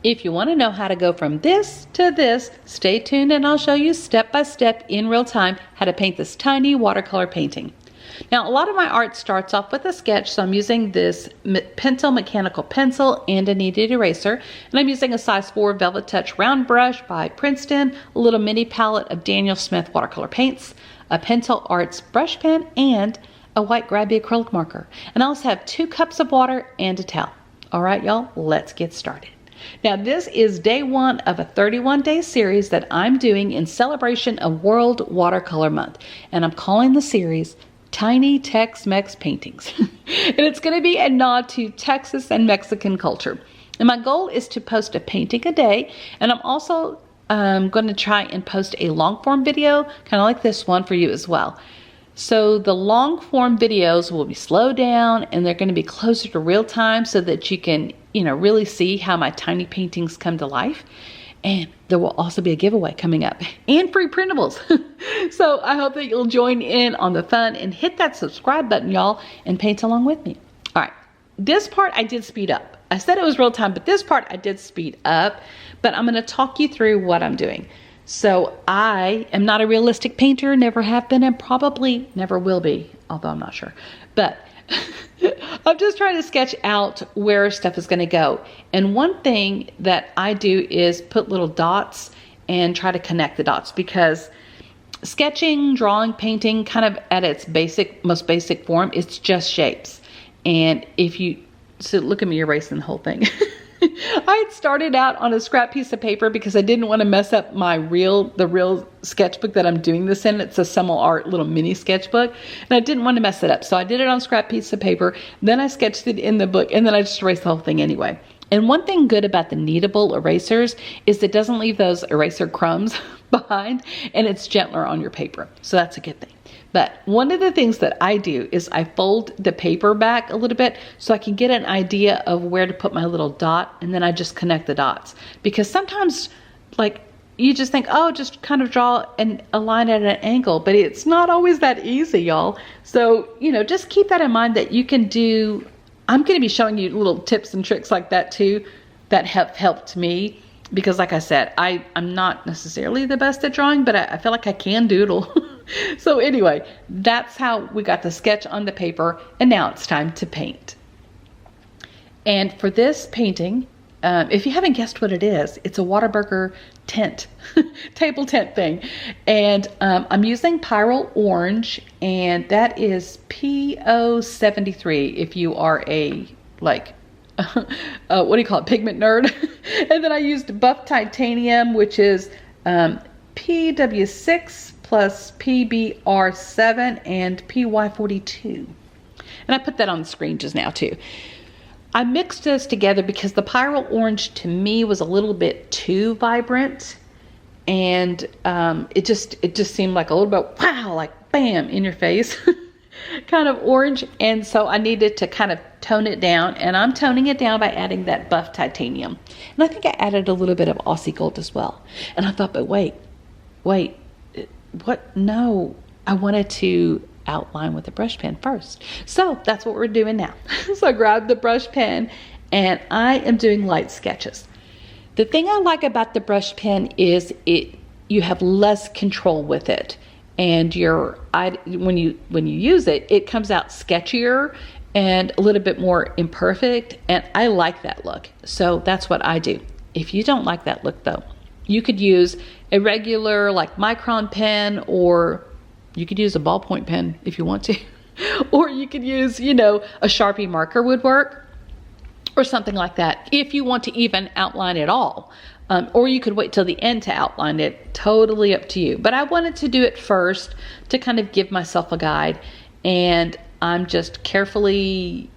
If you want to know how to go from this to this, stay tuned and I'll show you step by step in real time how to paint this tiny watercolor painting. Now, a lot of my art starts off with a sketch, so I'm using this Pentel mechanical pencil and a kneaded eraser, and I'm using a size 4 Velvet Touch round brush by Princeton, a little mini palette of Daniel Smith watercolor paints, a Pentel Arts brush pen, and a white grabby acrylic marker. And I also have 2 cups of water and a towel. All right, y'all, let's get started. Now, this is day 1 of a 31-day series that I'm doing in celebration of World Watercolor Month. And I'm calling the series Tiny Tex-Mex Paintings. And it's going to be a nod to Texas and Mexican culture. And my goal is to post a painting a day. And I'm also going to try and post a long form video, kind of like this one, for you as well. So the long form videos will be slowed down and they're going to be closer to real time so that you can, really see how my tiny paintings come to life. And there will also be a giveaway coming up and free printables. So I hope that you'll join in on the fun and hit that subscribe button, y'all, and paint along with me. All right, this part I did speed up. I said it was real time, but this part I did speed up, but I'm going to talk you through what I'm doing. So I am not a realistic painter, never have been, and probably never will be, although I'm not sure. But I'm just trying to sketch out where stuff is going to go. And one thing that I do is put little dots and try to connect the dots, because sketching, drawing, painting, kind of at its most basic form, it's just shapes. And so look at me erasing the whole thing. I had started out on a scrap piece of paper because I didn't want to mess up the real sketchbook that I'm doing this in. It's a Summel Art little mini sketchbook, and I didn't want to mess it up. So I did it on a scrap piece of paper, then I sketched it in the book, and then I just erased the whole thing anyway. And one thing good about the kneadable erasers is it doesn't leave those eraser crumbs behind, and it's gentler on your paper. So that's a good thing. But one of the things that I do is I fold the paper back a little bit so I can get an idea of where to put my little dot, and then I just connect the dots. Because sometimes, you just think, oh, just kind of draw a line at an angle, but it's not always that easy, y'all. So, just keep that in mind that you can do. I'm going to be showing you little tips and tricks like that too that have helped me. Because like I said, I'm not necessarily the best at drawing, but I feel like I can doodle. So anyway, that's how we got the sketch on the paper, and now it's time to paint. And for this painting, if you haven't guessed what it is, it's a Whataburger tent, table tent thing. And I'm using Pyrrole Orange, and that is PO73 if you are a, what do you call it, pigment nerd. And then I used Buff Titanium, which is PW6 plus PBR7 and PY42. And I put that on the screen just now too. I mixed this together because the Pyrrole Orange to me was a little bit too vibrant, and it just seemed like a little bit, wow, like bam, in your face kind of orange. And so I needed to kind of tone it down, and I'm toning it down by adding that Buff Titanium. And I think I added a little bit of Aussie Gold as well. And I thought, but wait, what? No, I wanted to outline with a brush pen first. So that's what we're doing now. So I grabbed the brush pen and I am doing light sketches. The thing I like about the brush pen is you have less control with it, and when you use it, it comes out sketchier and a little bit more imperfect, and I like that look. So that's what I do. If you don't like that look though, you could use a regular micron pen, or you could use a ballpoint pen if you want to. Or you could use, a Sharpie marker would work, or something like that, if you want to even outline it all. Or you could wait till the end to outline it, totally up to you. But I wanted to do it first to kind of give myself a guide. And I'm just carefully,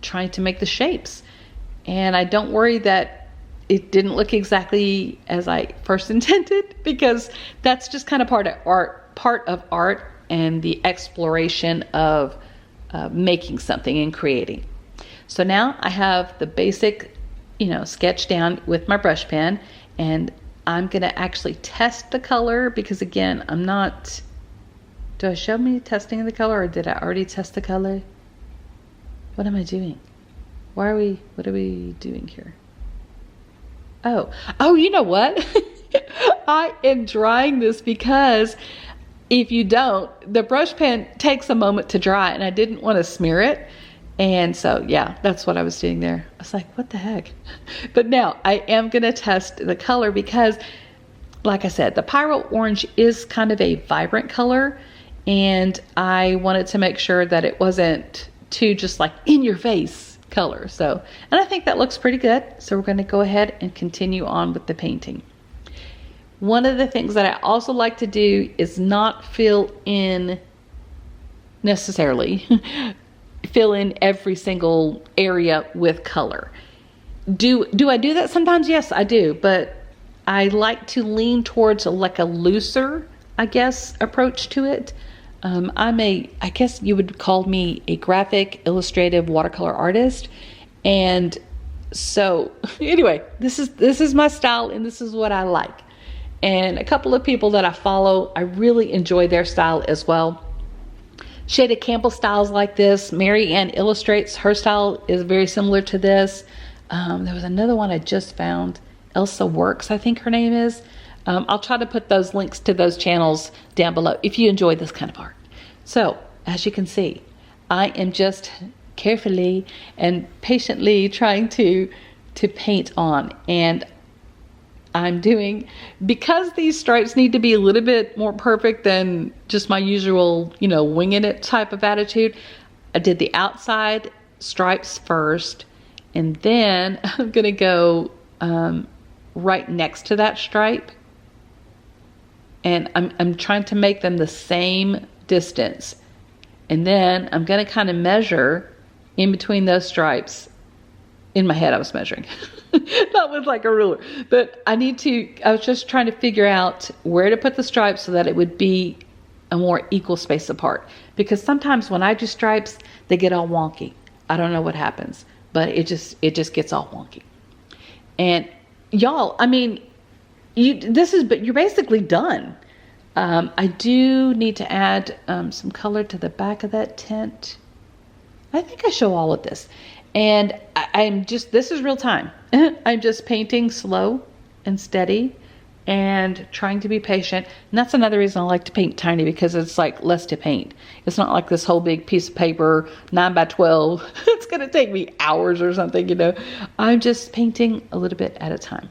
trying to make the shapes. And I don't worry that it didn't look exactly as I first intended, because that's just kind of part of art and the exploration of making something and creating. So now I have the basic, sketch down with my brush pen, and I'm going to actually test the color, because again, do I show me testing the color, or did I already test the color? What am I doing? What are we doing here? Oh, you know what? I am drying this because if you don't, the brush pen takes a moment to dry, and I didn't want to smear it. And so, yeah, that's what I was doing there. I was like, what the heck? But now I am going to test the color because, like I said, the Pyro Orange is kind of a vibrant color, and I wanted to make sure that it wasn't too just like in your face color. So, and I think that looks pretty good. So we're going to go ahead and continue on with the painting. One of the things that I also like to do is not fill in necessarily, fill in every single area with color. Do I do that sometimes? Yes, I do, but I like to lean towards like a looser, I guess, approach to it. I guess you would call me a graphic illustrative watercolor artist. And so anyway, this is my style, and this is what I like. And a couple of people that I follow, I really enjoy their style as well. Shada Campbell styles like this. Mary Ann Illustrates, her style is very similar to this. There was another one I just found, Elsa Works, I think her name is. I'll try to put those links to those channels down below if you enjoy this kind of art. So, as you can see, I am just carefully and patiently trying to paint on, and I'm doing, because these stripes need to be a little bit more perfect than just my usual, winging it type of attitude. I did the outside stripes first, and then I'm gonna go right next to that stripe, and I'm trying to make them the same distance, and then I'm gonna kind of measure in between those stripes. In my head I was measuring, not with like a ruler, but I was just trying to figure out where to put the stripes so that it would be a more equal space apart, because sometimes when I do stripes, they get all wonky. I don't know what happens, but it just gets all wonky. And y'all, I mean, but you're basically done. I do need to add some color to the back of that tent. I think I show all of this. And this is real time. I'm just painting slow and steady and trying to be patient. And that's another reason I like to paint tiny, because it's like less to paint. It's not like this whole big piece of paper, 9 by 12. It's going to take me hours or something, I'm just painting a little bit at a time.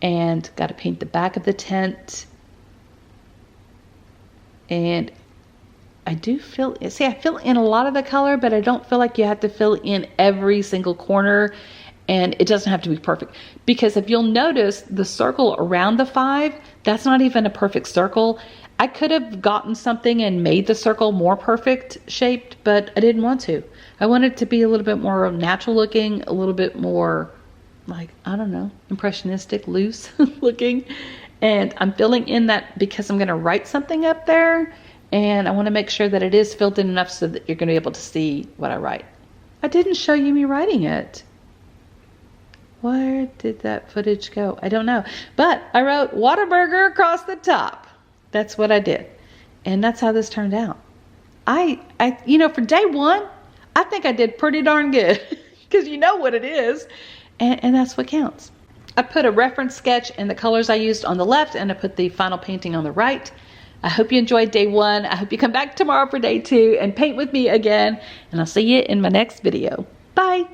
And got to paint the back of the tent. And I fill in a lot of the color, but I don't feel like you have to fill in every single corner, and it doesn't have to be perfect. Because if you'll notice, the circle around the 5, that's not even a perfect circle. I could have gotten something and made the circle more perfect shaped, but I didn't want to. I wanted it to be a little bit more natural looking, a little bit more like, I don't know, impressionistic, loose looking. And I'm filling in that because I'm going to write something up there. And I want to make sure that it is filled in enough so that you're going to be able to see what I write. I didn't show you me writing it. Where did that footage go? I don't know. But I wrote Whataburger across the top. That's what I did. And that's how this turned out. For day one, I think I did pretty darn good. Because you know what it is. And that's what counts. I put a reference sketch and the colors I used on the left, and I put the final painting on the right. I hope you enjoyed day 1. I hope you come back tomorrow for day 2 and paint with me again. And I'll see you in my next video. Bye.